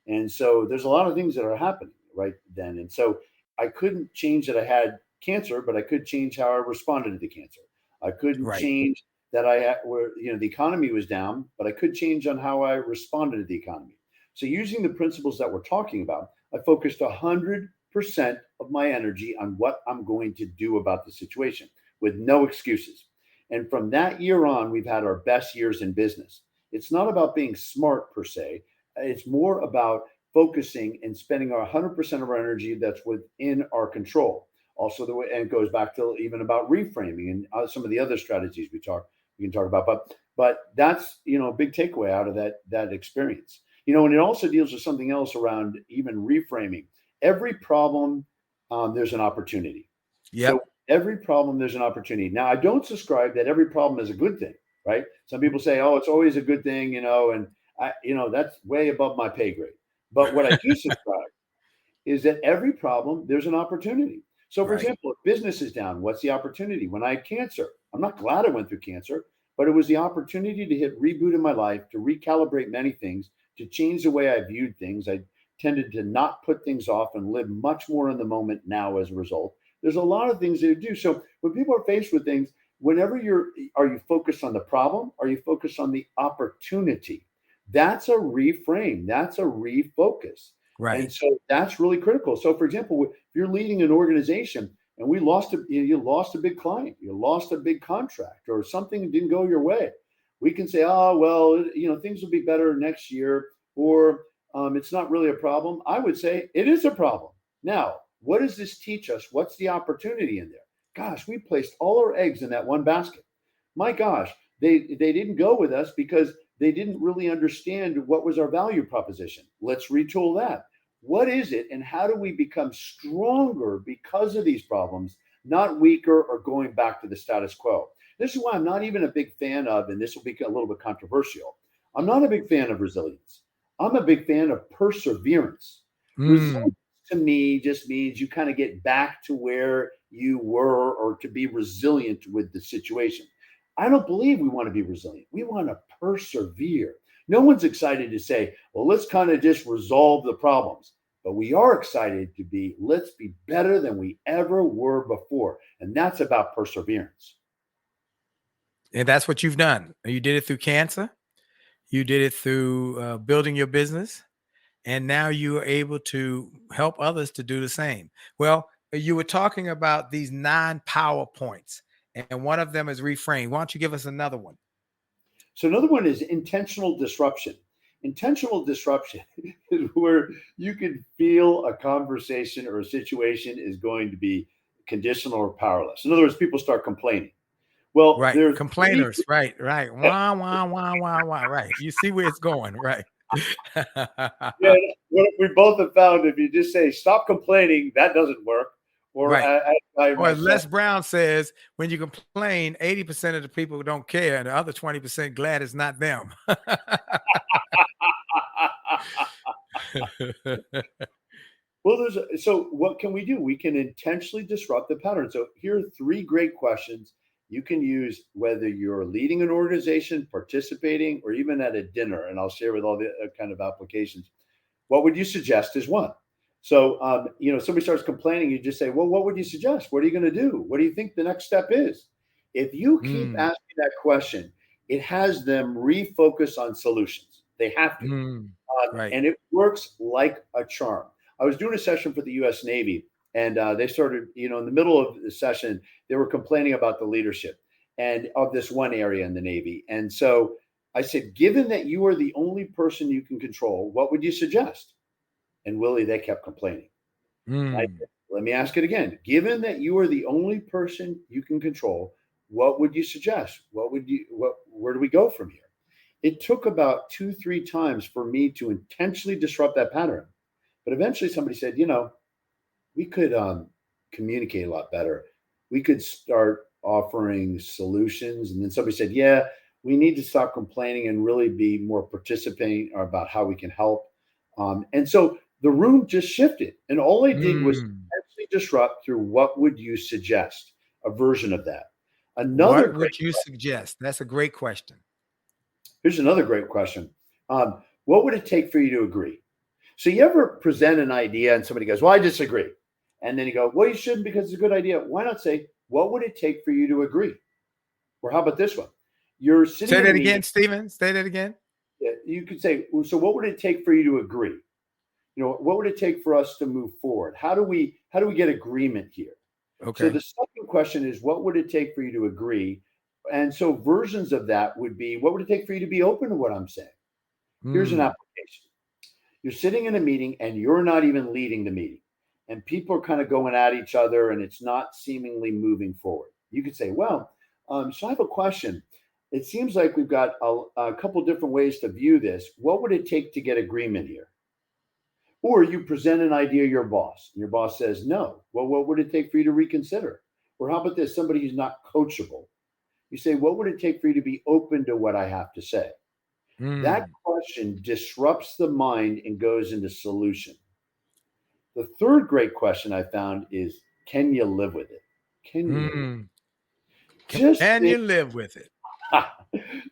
And so there's a lot of things that are happening right then. And so I couldn't change that I had cancer, but I could change how I responded to the cancer. I couldn't change that the economy was down, but I could change on how I responded to the economy. So using the principles that we're talking about, I focused 100% of my energy on what I'm going to do about the situation with no excuses. And from that year on, we've had our best years in business. It's not about being smart per se. It's more about focusing and spending our 100% of our energy that's within our control. Also, the way, and it goes back to even about reframing and some of the other strategies we can talk about. But that's, a big takeaway out of that experience. And it also deals with something else around even reframing. Every problem, there's an opportunity. Yep. So every problem, there's an opportunity. Now, I don't subscribe that every problem is a good thing, right? Some people say, oh, it's always a good thing, and that's way above my pay grade. But what I do subscribe is that every problem, there's an opportunity. So, for example, if business is down, what's the opportunity? When I had cancer, I'm not glad I went through cancer, but it was the opportunity to hit reboot in my life, to recalibrate many things, to change the way I viewed things. I tended to not put things off and live much more in the moment now as a result. There's a lot of things to do. So when people are faced with things, are you focused on the problem? Are you focused on the opportunity? That's a reframe. That's a refocus. Right. And so that's really critical. So, for example, if you're leading an organization and you lost a big client, you lost a big contract, or something didn't go your way, we can say, oh, well, things will be better next year, or it's not really a problem. I would say it is a problem. Now, what does this teach us? What's the opportunity in there? Gosh, we placed all our eggs in that one basket. My gosh, they didn't go with us because they didn't really understand what was our value proposition. Let's retool that. What is it, and how do we become stronger because of these problems, not weaker or going back to the status quo? This is why I'm not even a big fan of, and this will be a little bit controversial, I'm not a big fan of resilience. I'm a big fan of perseverance. Resilience to me just means you kind of get back to where you were, or to be resilient with the situation. I don't believe we want to be resilient. We want to persevere. No one's excited to say, well, let's kind of just resolve the problems. But we are excited let's be better than we ever were before. And that's about perseverance. And that's what you've done. You did it through cancer. You did it through building your business. And now you are able to help others to do the same. Well, you were talking about these 9 power points, and one of them is reframe. Why don't you give us another one? So another one is intentional disruption. Intentional disruption is where you can feel a conversation or a situation is going to be conditional or powerless. In other words, people start complaining. Well, right. There's Complainers. Right. Wah, wah, wah, wah, wah. Right. You see where it's going. Right. Yeah, what we both have found, if you just say stop complaining, that doesn't work. Or, right. Or as Les Brown says, when you complain, 80% of the people don't care, and the other 20% glad it's not them. Well, so what can we do? We can intentionally disrupt the pattern. So here are 3 great questions you can use, whether you're leading an organization, participating, or even at a dinner. And I'll share with all the kind of applications. What would you suggest is one. So, somebody starts complaining, you just say, well, what would you suggest? What are you going to do? What do you think the next step is? If you keep asking that question, it has them refocus on solutions. They have to. Right. And it works like a charm. I was doing a session for the U.S. Navy, and they started, in the middle of the session, they were complaining about the leadership and of this one area in the Navy. And so I said, given that you are the only person you can control, what would you suggest? And Willie, they kept complaining. I said, let me ask it again. Given that you are the only person you can control, what would you suggest? Where do we go from here? It took about 2-3 times for me to intentionally disrupt that pattern. But eventually somebody said, we could communicate a lot better. We could start offering solutions. And then somebody said, yeah, we need to stop complaining and really be more participating about how we can help. And so the room just shifted. And all I did was actually disrupt through what would you suggest? A version of that. What would you suggest? That's a great question. Here's another great question. What would it take for you to agree? So you ever present an idea and somebody goes, well, I disagree. And then you go, well, you shouldn't because it's a good idea. Why not say, what would it take for you to agree? Or how about this one? You're sitting. Say that again, Steven. Say that again. Yeah, you could say, so what would it take for you to agree? What would it take for us to move forward? How do we get agreement here? Okay. So the second question is, what would it take for you to agree? And so versions of that would be, what would it take for you to be open to what I'm saying? Here's an Mm. application. You're sitting in a meeting and you're not even leading the meeting. And people are kind of going at each other and it's not seemingly moving forward. You could say, well, so I have a question. It seems like we've got a couple different ways to view this. What would it take to get agreement here? Or you present an idea to your boss, and your boss says no. Well, what would it take for you to reconsider? Or how about this? Somebody who's not coachable. You say, what would it take for you to be open to what I have to say? That question disrupts the mind and goes into solution. The third great question I found is, can you live with it? Can you? Mm. Just Can you think, live with it?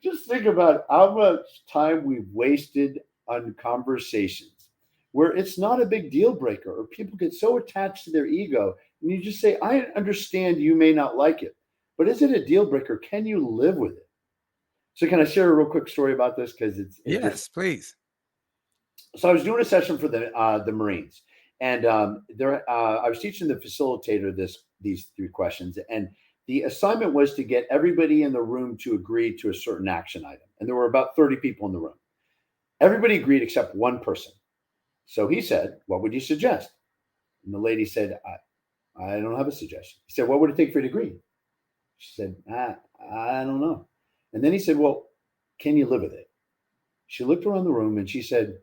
just think about how much time we've wasted on conversations where it's not a big deal breaker, or people get so attached to their ego, and you just say, I understand you may not like it, but is it a deal breaker? Can you live with it? So can I share a real quick story about this? Because Yes, please. So I was doing a session for the Marines, and I was teaching the facilitator these three questions, and the assignment was to get everybody in the room to agree to a certain action item, and there were about 30 people in the room. Everybody agreed except one person. So he said, "What would you suggest?" And the lady said, "I don't have a suggestion." He said, "What would it take for you to agree?" She said, "I don't know." And then he said, "Well, can you live with it?" She looked around the room and she said,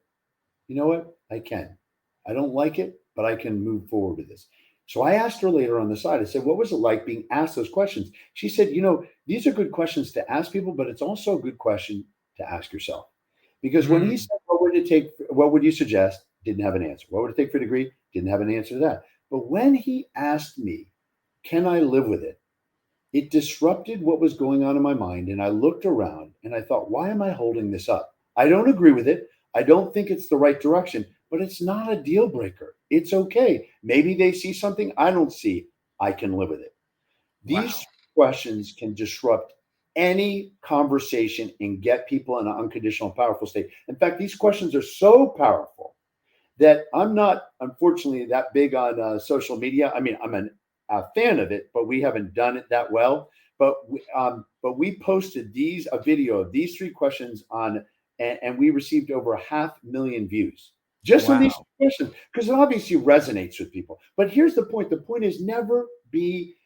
"You know what? I can. I don't like it, but I can move forward with this." So I asked her later on the side, I said, "What was it like being asked those questions?" She said, "These are good questions to ask people, but it's also a good question to ask yourself." Because when he said, "What would it take? What would you suggest?" Didn't have an answer. "What would it take for a degree?" Didn't have an answer to that. But when he asked me, "Can I live with it?" It disrupted what was going on in my mind. And I looked around and I thought, why am I holding this up? I don't agree with it. I don't think it's the right direction, but it's not a deal breaker. It's okay. Maybe they see something I don't see. I can live with it. These questions can disrupt any conversation and get people in an unconditional, powerful state. In fact, these questions are so powerful that I'm not, unfortunately, that big on social media. I mean, I'm a fan of it, but we haven't done it that well. But we posted a video of these three questions on, and we received over 500,000 views just on these questions, because it obviously resonates with people. But here's the point: the point is never be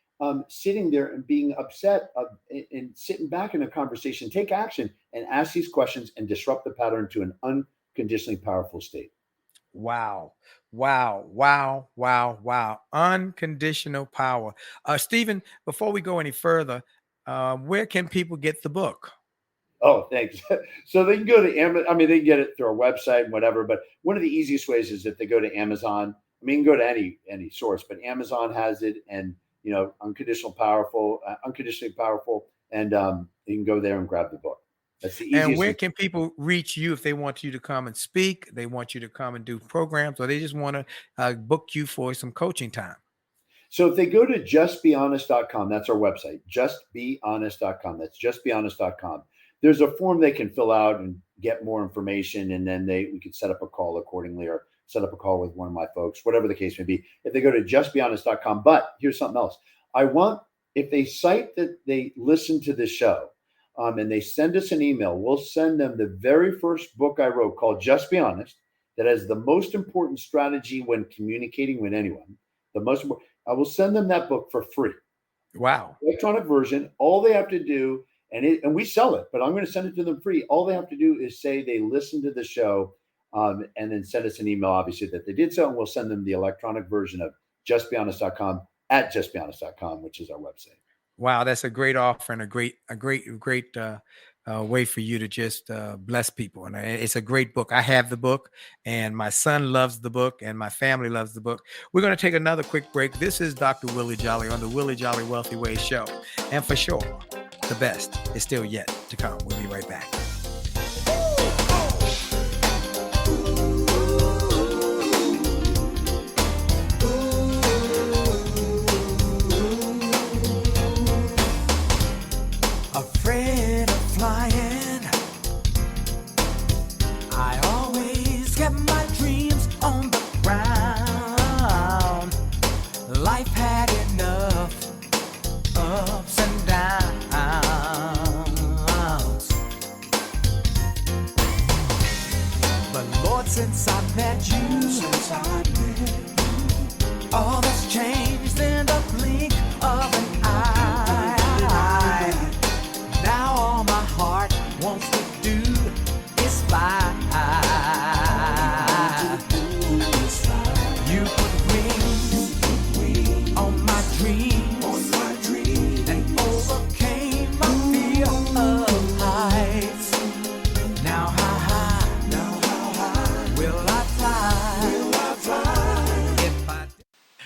sitting there and being upset and sitting back in a conversation. Take action and ask these questions and disrupt the pattern to an unconditionally powerful state. Wow. Unconditional power. Stephen, before we go any further, where can people get the book? Oh, thanks. So they can go to Amazon. I mean, they can get it through our website and whatever, but one of the easiest ways is if they go to Amazon. I mean, you can go to any source, but Amazon has it, and unconditionally powerful, and you can go there and grab the book. That's the easiest. And where can people reach you if they want you to come and speak, they want you to come and do programs, or they just want to book you for some coaching time? So if they go to justbehonest.com, that's our website, justbehonest.com. That's justbehonest.com. There's a form they can fill out and get more information, and then we can set up a call accordingly, or set up a call with one of my folks, whatever the case may be, if they go to justbehonest.com. But here's something else. If they cite that they listen to the show, and they send us an email, we'll send them the very first book I wrote called Just Be Honest, that has the most important strategy when communicating with anyone. I will send them that book for free. Wow. Electronic version. All they have to do, and we sell it, but I'm going to send it to them free. All they have to do is say they listened to the show, and then send us an email, obviously, that they did so, and we'll send them the electronic version of justbehonest.com at justbehonest.com, which is our website. Wow, that's a great offer and a great way for you to just bless people. And it's a great book. I have the book, and my son loves the book, and my family loves the book. We're going to take another quick break. This is Dr. Willie Jolley on the Willie Jolley Wealthy Way Show. And for sure, the best is still yet to come. We'll be right back. Afraid of flying, I always kept my dreams on the ground. Life had enough ups and downs. that you all that's changed in the blink of an eye. Now all my heart wants to do is fly. You put wings on my dreams and overcame my fear of heights. Now how high will I fly? If I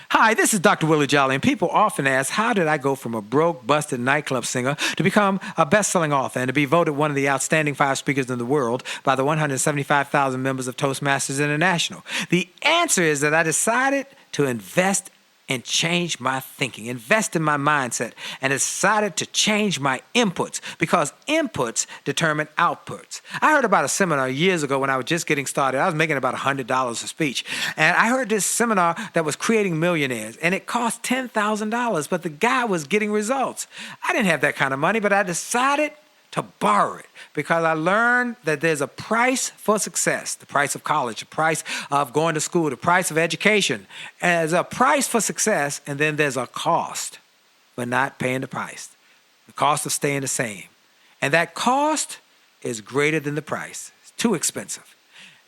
Hi, this is Dr. Willie Jolley, and people often ask, how did I go from a broke, busted nightclub singer to become a best-selling author and to be voted one of the outstanding 5 speakers in the world by the 175,000 members of Toastmasters International? The answer is that I decided to invest and change my thinking, invest in my mindset, and decided to change my inputs because inputs determine outputs. I heard about a seminar years ago when I was just getting started. I was making about $100 a speech. And I heard this seminar that was creating millionaires, and it cost $10,000, but the guy was getting results. I didn't have that kind of money, but I decided to borrow it because I learned that there's a price for success, the price of college, the price of going to school, the price of education. And there's a price for success, and then there's a cost for not paying the price, the cost of staying the same. And that cost is greater than the price. It's too expensive.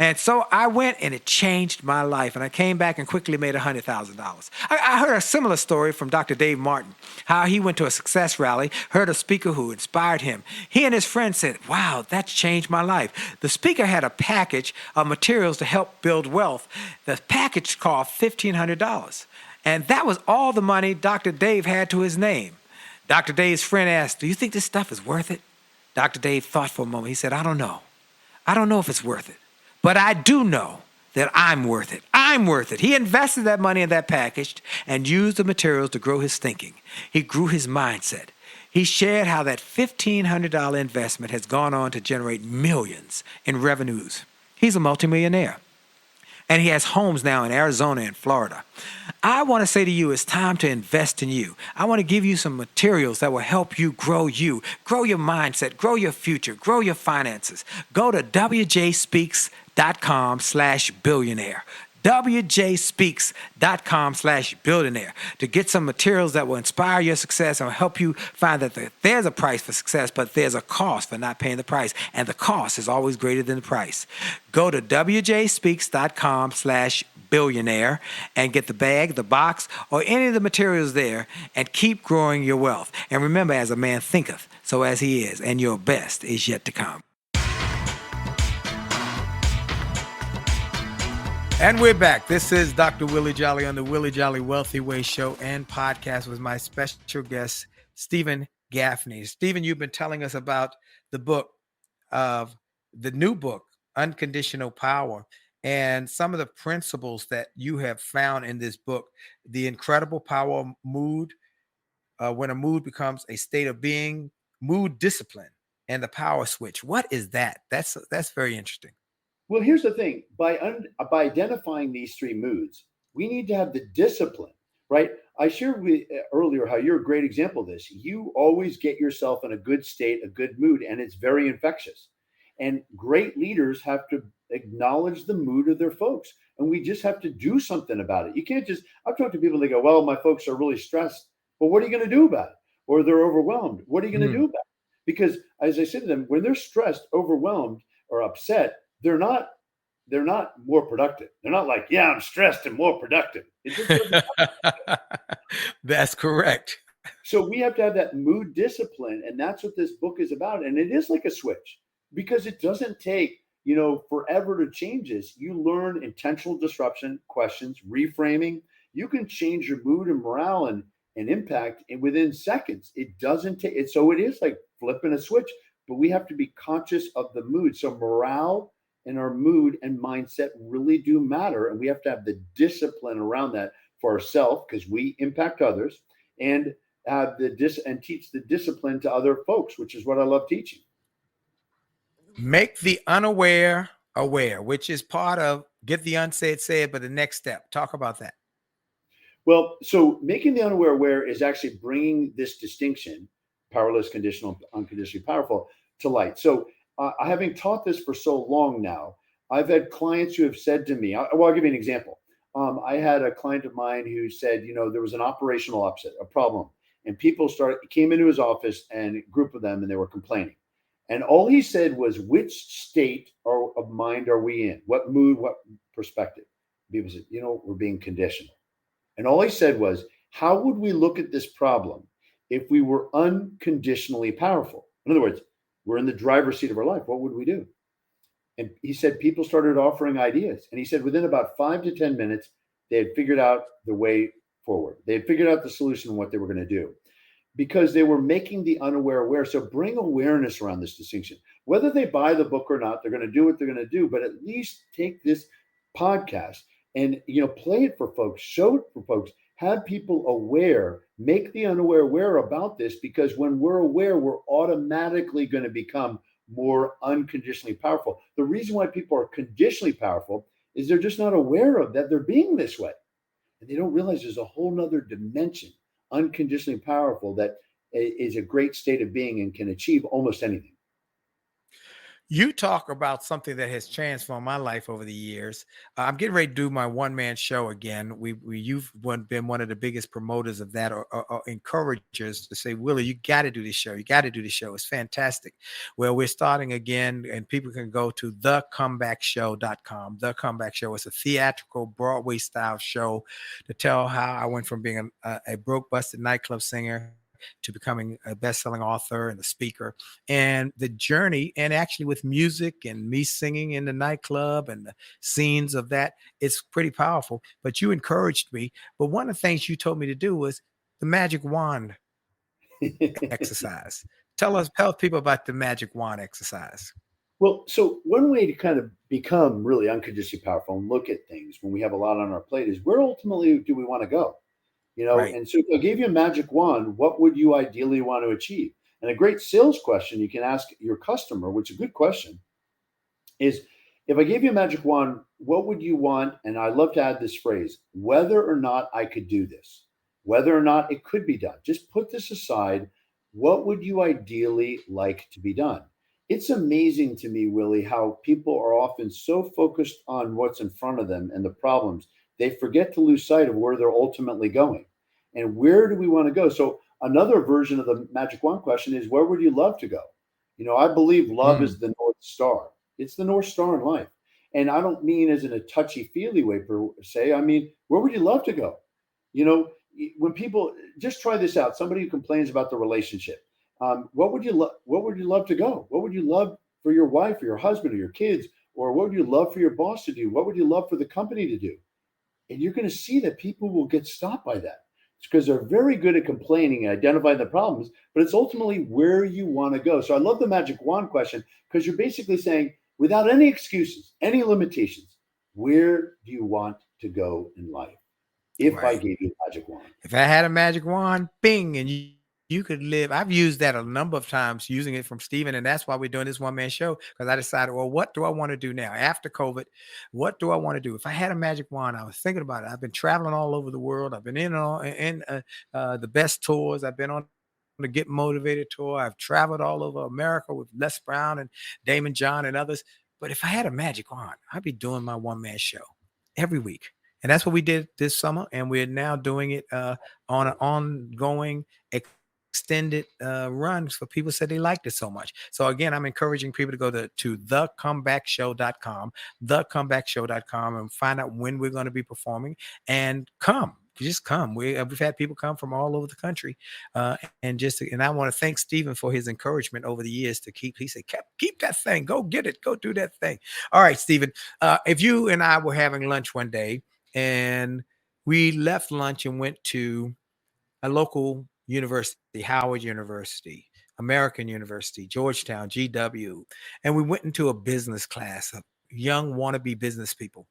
And so I went and it changed my life. And I came back and quickly made $100,000. I heard a similar story from Dr. Dave Martin, how he went to a success rally, heard a speaker who inspired him. He and his friends said, wow, that's changed my life. The speaker had a package of materials to help build wealth. The package cost $1,500. And that was all the money Dr. Dave had to his name. Dr. Dave's friend asked, do you think this stuff is worth it? Dr. Dave thought for a moment. He said, I don't know. I don't know if it's worth it. But I do know that I'm worth it. I'm worth it. He invested that money in that package and used the materials to grow his thinking. He grew his mindset. He shared how that $1,500 investment has gone on to generate millions in revenues. He's a multimillionaire. And he has homes now in Arizona and Florida. I want to say to you, it's time to invest in you. I want to give you some materials that will help you, grow your mindset, grow your future, grow your finances. Go to wjspeaks.com/billionaire. wjspeaks.com/billionaire to get some materials that will inspire your success and will help you find that there's a price for success, but there's a cost for not paying the price. And the cost is always greater than the price. Go to wjspeaks.com/billionaire and get the bag, the box, or any of the materials there and keep growing your wealth. And remember, as a man thinketh, so as he is, and your best is yet to come. And we're back. This is Dr. Willie Jolley on the Willie Jolley Wealthy Way show and podcast with my special guest, Steven Gaffney. Steven, you've been telling us about the new book, Unconditional Power, and some of the principles that you have found in this book, the incredible power of mood, when a mood becomes a state of being, mood discipline, and the power switch. What is that? That's very interesting. Well, here's the thing. By identifying these 3 moods, we need to have the discipline, right? I shared with earlier how you're a great example of this. You always get yourself in a good state, a good mood, and it's very infectious. And great leaders have to acknowledge the mood of their folks. And we just have to do something about it. You can't just, I've talked to people, they go, well, my folks are really stressed. Well, what are you going to do about it? Or they're overwhelmed. What are you going to do about it? Because as I said to them, when they're stressed, overwhelmed, or upset, they're not more productive. They're not like, yeah, I'm stressed and more productive. It just doesn't happen. That's correct. So we have to have that mood discipline. And that's what this book is about. And it is like a switch because it doesn't take, forever to change this. You learn intentional disruption, questions, reframing. You can change your mood and morale and impact within seconds. It doesn't take it. So it is like flipping a switch, but we have to be conscious of the mood. So morale and our mood and mindset really do matter. And we have to have the discipline around that for ourselves because we impact others and have and teach the discipline to other folks, which is what I love teaching. Make the unaware aware, which is part of get the unsaid said, but the next step. Talk about that. Well, so making the unaware aware is actually bringing this distinction, powerless, conditional, unconditionally powerful, to light. So having taught this for so long now, I've had clients who have said to me, I'll give you an example. I had a client of mine who said, there was an operational upset, a problem, and people came into his office and a group of them, and they were complaining. And all he said was, which state of mind are we in? What mood, what perspective? People said, we're being conditional. And all he said was, how would we look at this problem if we were unconditionally powerful? In other words, we're in the driver's seat of our life. What would we do? And he said people started offering ideas. And he said within about 5 to 10 minutes, they had figured out the way forward. They had figured out the solution, what they were going to do, because they were making the unaware aware. So bring awareness around this distinction. Whether they buy the book or not, they're going to do what they're going to do. But at least take this podcast and play it for folks, show it for folks, have people aware, make the unaware aware about this, because when we're aware, we're automatically going to become more unconditionally powerful. The reason why people are conditionally powerful is they're just not aware of that they're being this way. And they don't realize there's a whole nother dimension, unconditionally powerful, that is a great state of being and can achieve almost anything. You talk about something that has transformed my life over the years. I'm getting ready to do my one-man show again. You've been one of the biggest promoters of that, or encouragers to say, Willie, you got to do this show. You got to do this show. It's fantastic. Well, we're starting again, and people can go to thecomebackshow.com. The Comeback Show is a theatrical Broadway style show to tell how I went from being a broke, busted nightclub singer to becoming a best-selling author and a speaker, and the journey, and actually with music and me singing in the nightclub and the scenes of that, it's pretty powerful. But you encouraged me. But one of the things you told me to do was the magic wand exercise. Tell people about the magic wand exercise. Well, so one way to kind of become really unconditionally powerful and look at things when we have a lot on our plate is, where ultimately do we want to go? Right. And so if I gave you a magic wand, what would you ideally want to achieve? And a great sales question you can ask your customer, which is a good question, is, if I gave you a magic wand, what would you want? And I love to add this phrase, whether or not I could do this, whether or not it could be done. Just put this aside. What would you ideally like to be done? It's amazing to me, Willie, how people are often so focused on what's in front of them and the problems, they forget to lose sight of where they're ultimately going. And where do we want to go? So another version of the magic wand question is, where would you love to go? I believe love is the North Star. It's the North Star in life. And I don't mean as in a touchy-feely way per se. I mean, where would you love to go? When people just try this out, somebody who complains about the relationship, what would you love to go? What would you love for your wife or your husband or your kids? Or what would you love for your boss to do? What would you love for the company to do? And you're going to see that people will get stopped by that. It's because they're very good at complaining and identifying the problems, but it's ultimately where you want to go. So I love the magic wand question, because you're basically saying, without any excuses, any limitations, where do you want to go in life? If I gave you a magic wand. If I had a magic wand, bing, and you could live. I've used that a number of times, using it from Steven, and that's why we're doing this one-man show, because I decided, well, what do I want to do now after COVID? What do I want to do? If I had a magic wand, I was thinking about it. I've been traveling all over the world. I've been in the best tours. I've been on the Get Motivated tour. I've traveled all over America with Les Brown and Damon John and others. But if I had a magic wand, I'd be doing my one-man show every week. And that's what we did this summer. And we're now doing it on an ongoing extended runs for people said they liked it so much. So again, I'm encouraging people to go to thecomebackshow.com, thecomebackshow.com, and find out when we're going to be performing, and come. Just come. We've had people come from all over the country, and I want to thank Steven for his encouragement over the years to keep. He said, "Keep that thing. Go get it. Go do that thing." All right, Steven. If you and I were having lunch one day, and we left lunch and went to a local university, Howard University, American University, Georgetown, GW, and we went into a business class of young wannabe business people.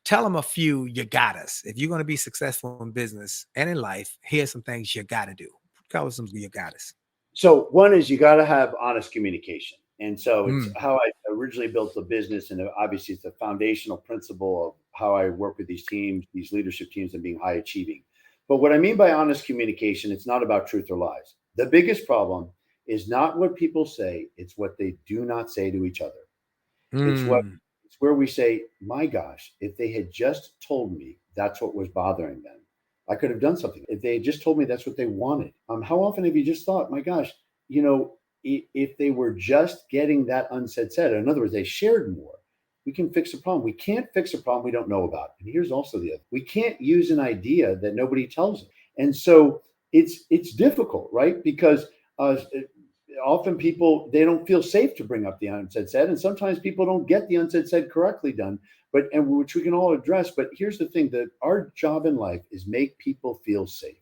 Tell them a few you got us. If you're going to be successful in business and in life, here's some things you got to do. Tell us some you got us. So one is, you got to have honest communication. And so it's how I originally built the business. And obviously it's a foundational principle of how I work with these teams, these leadership teams, and being high achieving. But what I mean by honest communication, it's not about truth or lies. The biggest problem is not what people say. It's what they do not say to each other. It's where we say, my gosh, if they had just told me that's what was bothering them, I could have done something. If they had just told me that's what they wanted. How often have you just thought, my gosh, if they were just getting that unsaid said, in other words, they shared more, we can fix a problem. We can't fix a problem we don't know about. And here's also the other: we can't use an idea that nobody tells us. And so it's difficult, right? Because often people, they don't feel safe to bring up the unsaid said, and sometimes people don't get the unsaid said correctly done, and which we can all address. But here's the thing: that our job in life is make people feel safe.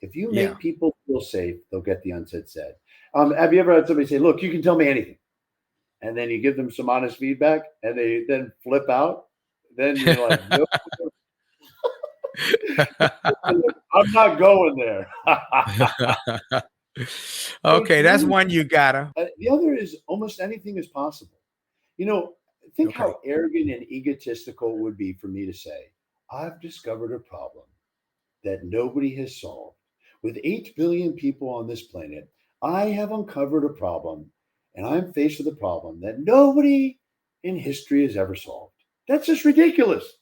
If you Yeah. make people feel safe, they'll get the unsaid said. Have you ever had somebody say, look, you can tell me anything, and then you give them some honest feedback and they then flip out? Then you're like, no, I'm not going there. Okay, that's one you gotta. The other is almost anything is possible. Think Okay. how arrogant and egotistical it would be for me to say, I've discovered a problem that nobody has solved. With 8 billion people on this planet, I have uncovered a problem, and I'm faced with a problem that nobody in history has ever solved. That's just ridiculous.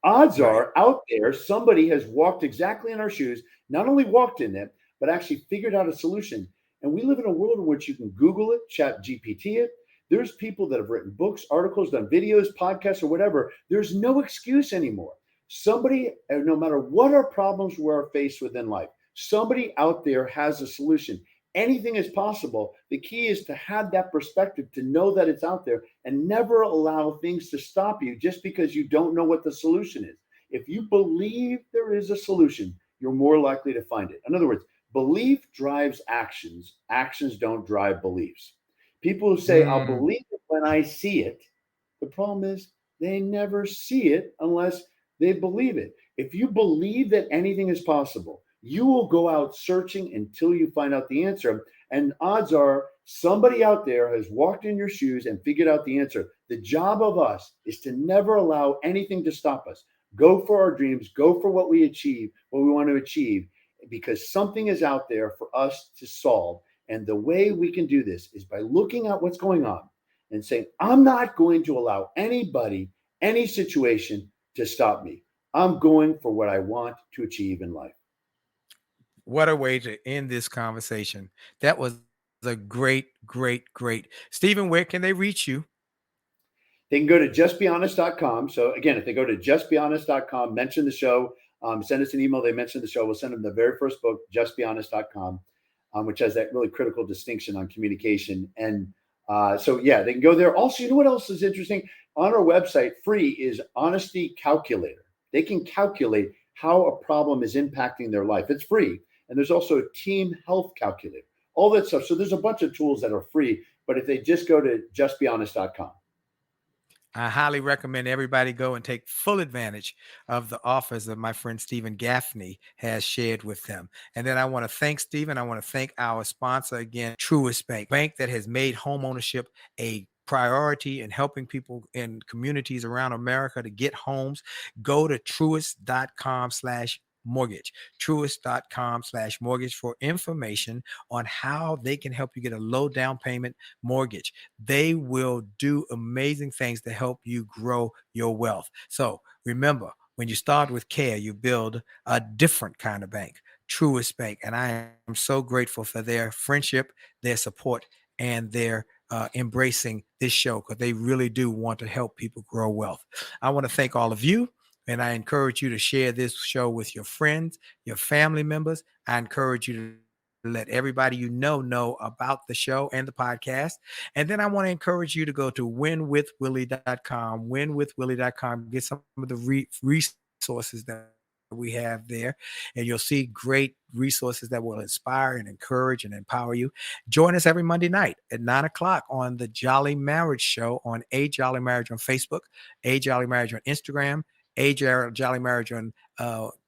Odds Right. are out there, somebody has walked exactly in our shoes, not only walked in them, but actually figured out a solution. And we live in a world in which you can Google it, chat GPT it. There's people that have written books, articles, done videos, podcasts, or whatever. There's no excuse anymore. Somebody, no matter what our problems we're faced with in life, somebody out there has a solution. Anything is possible. The key is to have that perspective, to know that it's out there, and never allow things to stop you just because you don't know what the solution is. If you believe there is a solution, you're more likely to find it. In other words, belief drives actions. Actions don't drive beliefs. People who say, I'll believe it when I see it, the problem is they never see it unless they believe it. If you believe that anything is possible, you will go out searching until you find out the answer. And odds are somebody out there has walked in your shoes and figured out the answer. The job of us is to never allow anything to stop us. Go for our dreams, go for what we want to achieve, because something is out there for us to solve. And the way we can do this is by looking at what's going on and saying, I'm not going to allow anybody, any situation to stop me. I'm going for what I want to achieve in life. What a way to end this conversation. That was a great, great, great. Stephen, where can they reach you? They can go to justbehonest.com. So again, if they go to justbehonest.com, mention the show, send us an email, they mention the show, we'll send them the very first book, justbehonest.com, which has that really critical distinction on communication. And so, yeah, they can go there. Also, you know what else is interesting? On our website, free, is Honesty Calculator. They can calculate how a problem is impacting their life. It's free. And there's also a team health calculator, all that stuff. So there's a bunch of tools that are free, but if they just go to justbehonest.com. I highly recommend everybody go and take full advantage of the offers that my friend Steven Gaffney has shared with them. And then I want to thank Steven. I want to thank our sponsor again, Truist Bank, bank that has made home ownership a priority in helping people in communities around America to get homes. Go to truist.com/mortgage, truist.com/mortgage for information on how they can help you get a low down payment mortgage. They will do amazing things to help you grow your wealth. So remember, when you start with care, you build a different kind of bank, Truist Bank. And I am so grateful for their friendship, their support, and their embracing this show, because they really do want to help people grow wealth. I want to thank all of you. And I encourage you to share this show with your friends, your family members. I encourage you to let everybody you know about the show and the podcast. And then I want to encourage you to go to winwithwillie.com, winwithwillie.com, get some of the resources that we have there, and you'll see great resources that will inspire and encourage and empower you. Join us every Monday night at 9:00 on the Jolly Marriage Show on A Jolly Marriage on Facebook, A Jolly Marriage on Instagram, A Jolly Marriage on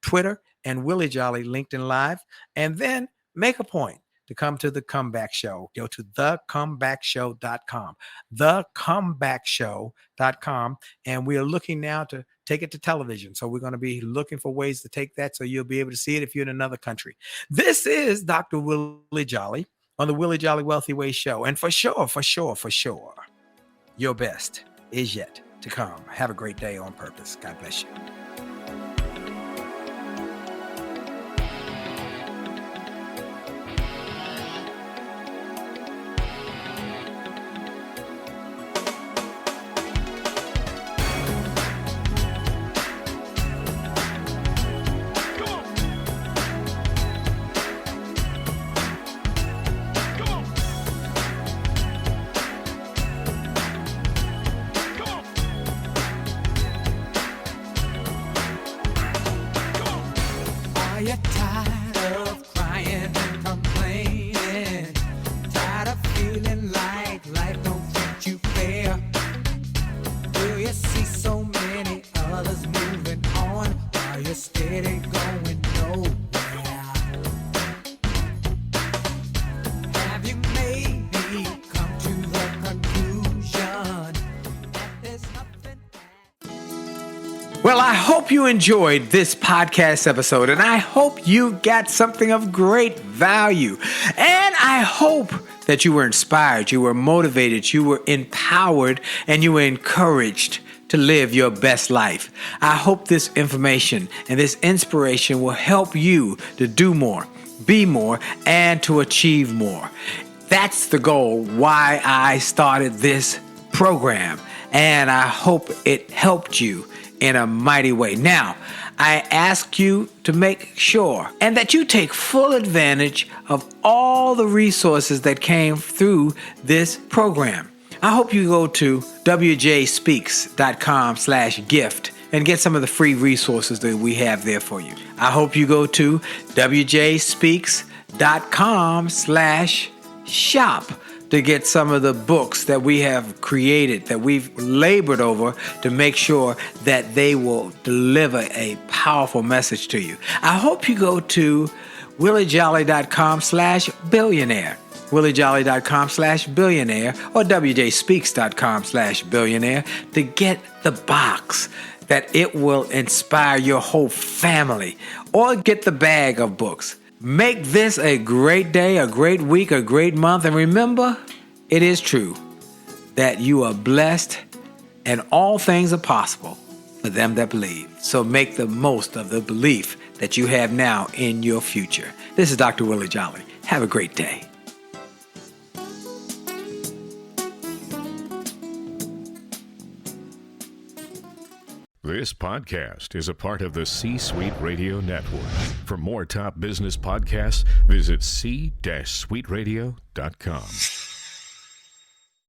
Twitter, and Willie Jolley LinkedIn Live. And then make a point to come to the Comeback Show. Go to thecomebackshow.com, thecomebackshow.com. And we are looking now to take it to television. So we're going to be looking for ways to take that so you'll be able to see it if you're in another country. This is Dr. Willie Jolley on the Willie Jolley Wealthy Way Show. And for sure, your best is yet to to come. Have a great day on purpose. God bless you. Are you tired of crying and complaining? Tired of feeling like life don't treat you fair? Do you see so many others moving on while you're steady going nowhere? Have you maybe come to the conclusion that there's nothing? Well, I hope you enjoyed this podcast episode, and I hope you got something of great value. And I hope that you were inspired, you were motivated, you were empowered, and you were encouraged to live your best life. I hope this information and this inspiration will help you to do more, be more, and to achieve more. That's the goal why I started this program, and I hope it helped you in a mighty way. Now, I ask you to make sure and that you take full advantage of all the resources that came through this program. I hope you go to wjspeaks.com/gift and get some of the free resources that we have there for you. I hope you go to wjspeaks.com/shop to get some of the books that we have created, that we've labored over to make sure that they will deliver a powerful message to you. I hope you go to williejolly.com/billionaire, williejolly.com/billionaire, or wjspeaks.com/billionaire to get the box that it will inspire your whole family, or get the bag of books. Make this a great day, a great week, a great month. And remember, it is true that you are blessed and all things are possible for them that believe. So make the most of the belief that you have now in your future. This is Dr. Willie Jolley. Have a great day. This podcast is a part of the C-Suite Radio Network. For more top business podcasts, visit c-suiteradio.com.